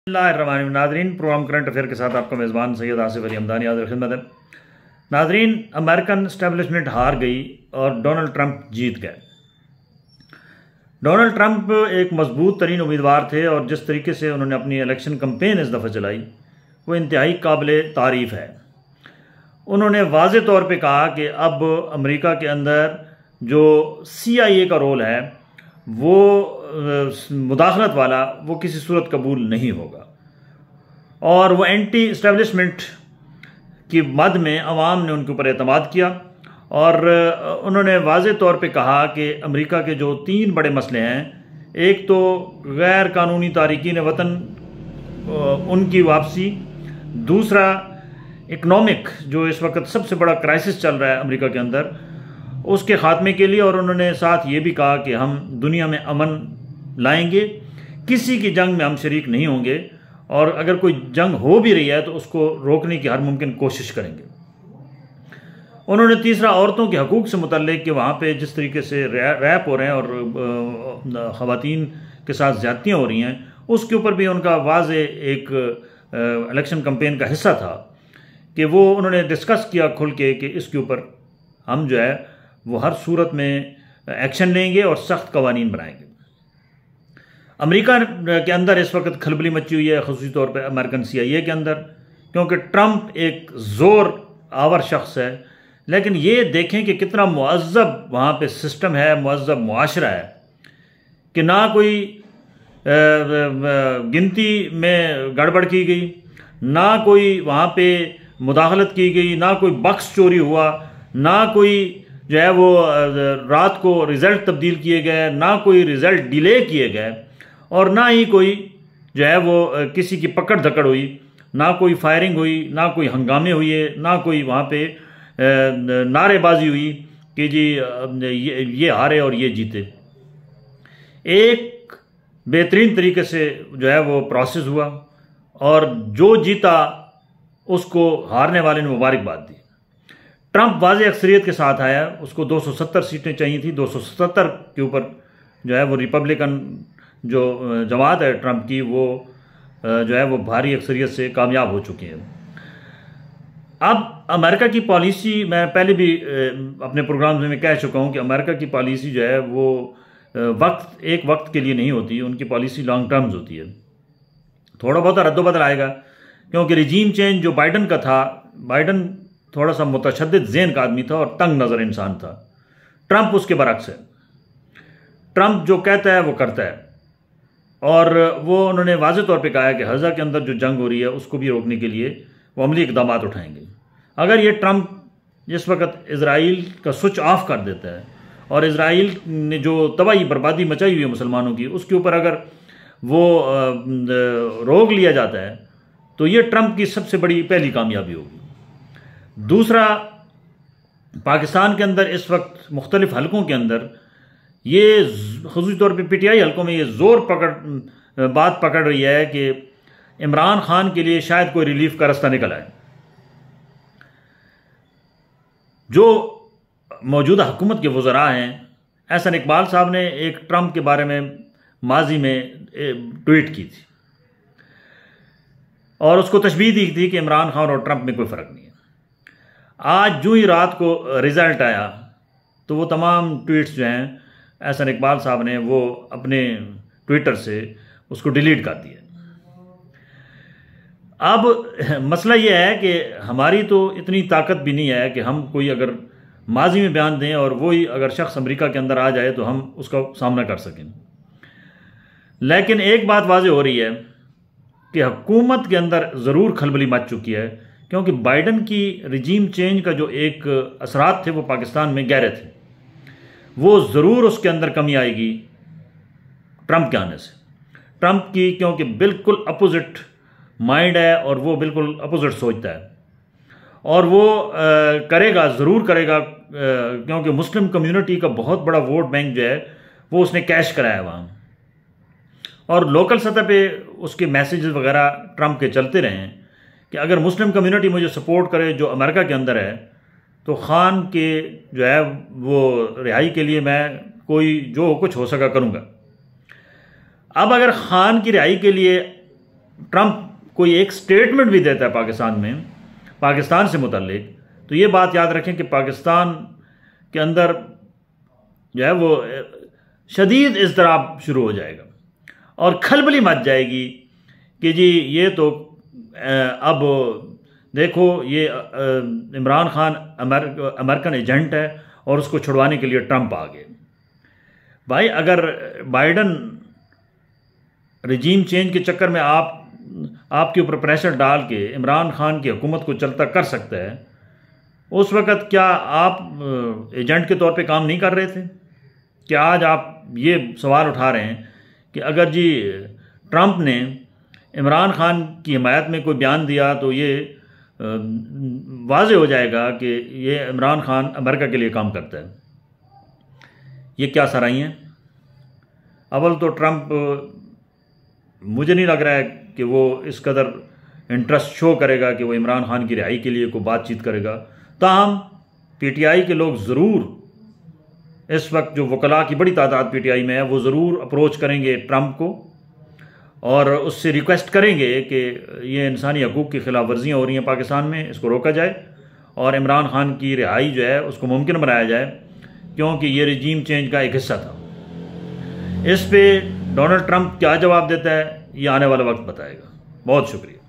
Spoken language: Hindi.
नादरीन, प्रोग्राम करंट अफेयर के साथ आपका मेज़बान सैयद आसिफ अली हमदानी हाज़िर खिदमत है। नादरीन, अमेरिकन एस्टेब्लिशमेंट हार गई और डोनाल्ड ट्रंप जीत गए। डोनाल्ड ट्रंप एक मजबूत तरीन उम्मीदवार थे और जिस तरीके से उन्होंने अपनी इलेक्शन कंपेन इस दफ़ा चलाई वो इंतहाई काबिल तारीफ़ है। उन्होंने वाज़े तौर पे कहा कि अब अमेरिका के अंदर जो CIA का रोल है वो मुदाखलत वाला वो किसी सूरत कबूल नहीं होगा और वो एंटी इस्टेब्लिशमेंट की मद में अवाम ने उनके ऊपर एतमाद किया और उन्होंने वाज़े तौर पे कहा कि अमेरिका के जो 3 बड़े मसले हैं, एक तो गैर कानूनी तारिकीन वतन उनकी वापसी, दूसरा इकनॉमिक जो इस वक्त सबसे बड़ा क्राइसिस चल रहा है अमेरिका के अंदर उसके ख़ात्मे के लिए, और उन्होंने साथ ये भी कहा कि हम दुनिया में अमन लाएंगे, किसी की जंग में हम शरीक नहीं होंगे और अगर कोई जंग हो भी रही है तो उसको रोकने की हर मुमकिन कोशिश करेंगे। उन्होंने तीसरा औरतों के हकूक़ से मुतल्लिक़ कि वहाँ पे जिस तरीके से रैप हो रहे हैं और ख़वातीन के साथ ज़्यादतियाँ हो रही हैं उसके ऊपर भी उनका वाज़े एक इलेक्शन कैंपेन का हिस्सा था कि वो उन्होंने डिस्कस किया खुल के कि इसके ऊपर हम जो है वो हर सूरत में एक्शन लेंगे और सख्त कवानीन बनाएंगे। अमेरिका के अंदर इस वक्त खलबली मची हुई है, ख़ुसूसी तौर पर अमेरिकन CIA के अंदर, क्योंकि ट्रंप एक ज़ोर आवर शख्स है, लेकिन ये देखें कि कितना मुअज़्ज़ब वहाँ पे सिस्टम है, मुअज़्ज़ब मुआशरा है कि ना कोई गिनती में गड़बड़ की गई, ना कोई वहाँ पे मुदाखलत की गई, ना कोई बक्स चोरी हुआ, ना कोई जो है वो रात को रिज़ल्ट तब्दील किए गए, ना कोई रिज़ल्ट डिले किए गए और ना ही कोई जो है वो किसी की पकड़ धकड़ हुई, ना कोई फायरिंग हुई, ना कोई हंगामे हुए, ना कोई वहाँ पे नारेबाजी हुई कि जी ये हारे और ये जीते। एक बेहतरीन तरीके से जो है वो प्रोसेस हुआ और जो जीता उसको हारने वाले ने मुबारकबाद दी। ट्रंप वाज़े अक्सरियत के साथ आया, उसको 270 सीटें चाहिए थी, 277 के ऊपर जो है वो रिपब्लिकन जो जमात है ट्रंप की वो जो है वो भारी अक्सरियत से कामयाब हो चुकी है। अब अमेरिका की पॉलिसी, मैं पहले भी अपने प्रोग्राम में कह चुका हूँ कि अमेरिका की पॉलिसी जो है वो एक वक्त के लिए नहीं होती, उनकी पॉलिसी लॉन्ग टर्म्स होती है। थोड़ा बहुत रद्दोबदल आएगा क्योंकि रिजीम चेंज जो बाइडन का था, बाइडन थोड़ा सा मुतशद्दिद ज़हन का आदमी था और तंग नज़र इंसान था। ट्रंप उसके बरक्स है, ट्रंप जो कहता है वो करता है और वो उन्होंने वाज़े तौर पे कहा है कि हज़ा के अंदर जो जंग हो रही है उसको भी रोकने के लिए वो अमली इक़दाम उठाएंगे। अगर ये ट्रंप जिस वक्त इज़राइल का स्विच ऑफ कर देता है और इज़राइल ने जो तबाही बर्बादी मचाई हुई है मुसलमानों की उसके ऊपर अगर वो रोक लिया जाता है तो ये ट्रंप की सबसे बड़ी पहली कामयाबी होगी। दूसरा, पाकिस्तान के अंदर इस वक्त मुख्तलिफ हलकों के अंदर ये ख़ुसूसी तौर पे PTI हलकों में ये बात पकड़ रही है कि इमरान खान के लिए शायद कोई रिलीफ का रास्ता निकल आए। जो मौजूदा हुकूमत के वज़रा हैं, एहसन इकबाल साहब ने एक ट्रंप के बारे में माजी में ट्वीट की थी और उसको तशबीह दी थी कि इमरान खान और ट्रंप में कोई फ़र्क नहीं है। आज जो ही रात को रिज़ल्ट आया तो वो तमाम ट्वीट्स जो हैं एहसन इकबाल साहब ने वो अपने ट्विटर से उसको डिलीट कर दिया। अब मसला ये है कि हमारी तो इतनी ताकत भी नहीं है कि हम कोई अगर माजी में बयान दें और वही अगर शख्स अमेरिका के अंदर आ जाए तो हम उसका सामना कर सकें। लेकिन एक बात वाज़े हो रही है कि हुकूमत के अंदर ज़रूर खलबली मच चुकी है क्योंकि बाइडन की रिजीम चेंज का जो एक असरात थे वो पाकिस्तान में गहरे थे, वो ज़रूर उसके अंदर कमी आएगी ट्रंप के आने से। ट्रंप की क्योंकि बिल्कुल अपोजिट माइंड है और वो बिल्कुल अपोजिट सोचता है और वो करेगा, ज़रूर करेगा क्योंकि मुस्लिम कम्युनिटी का बहुत बड़ा वोट बैंक जो है वो उसने कैश कराया वहाँ और लोकल सतह पे उसके मैसेजेस वगैरह ट्रंप के चलते रहे हैं कि अगर मुस्लिम कम्युनिटी मुझे सपोर्ट करे जो अमेरिका के अंदर है तो खान के जो है वो रिहाई के लिए मैं कोई जो कुछ हो सका करूँगा। अब अगर खान की रिहाई के लिए ट्रंप कोई एक स्टेटमेंट भी देता है पाकिस्तान में, पाकिस्तान से मुतल्लिक, तो ये बात याद रखें कि पाकिस्तान के अंदर जो है वो शदीद इज़्तिराब शुरू हो जाएगा और खलबली मच जाएगी कि जी ये तो अब देखो ये इमरान खान अमेरिकन एजेंट है और उसको छुड़वाने के लिए ट्रंप आ गए। भाई अगर बाइडन रिजीम चेंज के चक्कर में आपके ऊपर प्रेशर डाल के इमरान खान की हुकूमत को चलता कर सकता है, उस वक़्त क्या आप एजेंट के तौर पे काम नहीं कर रहे थे? क्या आज आप ये सवाल उठा रहे हैं कि अगर जी ट्रंप ने इमरान खान की हिमायत में कोई बयान दिया तो ये वाज़े हो जाएगा कि ये इमरान खान अमेरिका के लिए काम करता है? ये क्या सराही हैं? अव्वल तो ट्रंप मुझे नहीं लग रहा है कि वो इस कदर इंटरेस्ट शो करेगा कि वो इमरान खान की रिहाई के लिए कोई बातचीत करेगा। ताहम पीटीआई के लोग ज़रूर इस वक्त, जो वकला की बड़ी तादाद पीटीआई में है, वो ज़रूर अप्रोच करेंगे ट्रंप को और उससे रिक्वेस्ट करेंगे कि ये इंसानी हकूक़ की खिलाफ वर्जियाँ हो रही हैं पाकिस्तान में, इसको रोका जाए और इमरान खान की रिहाई जो है उसको मुमकिन बनाया जाए, क्योंकि ये रजीम चेंज का एक हिस्सा था। इस पे डोनाल्ड ट्रंप क्या जवाब देता है ये आने वाला वक्त बताएगा। बहुत शुक्रिया।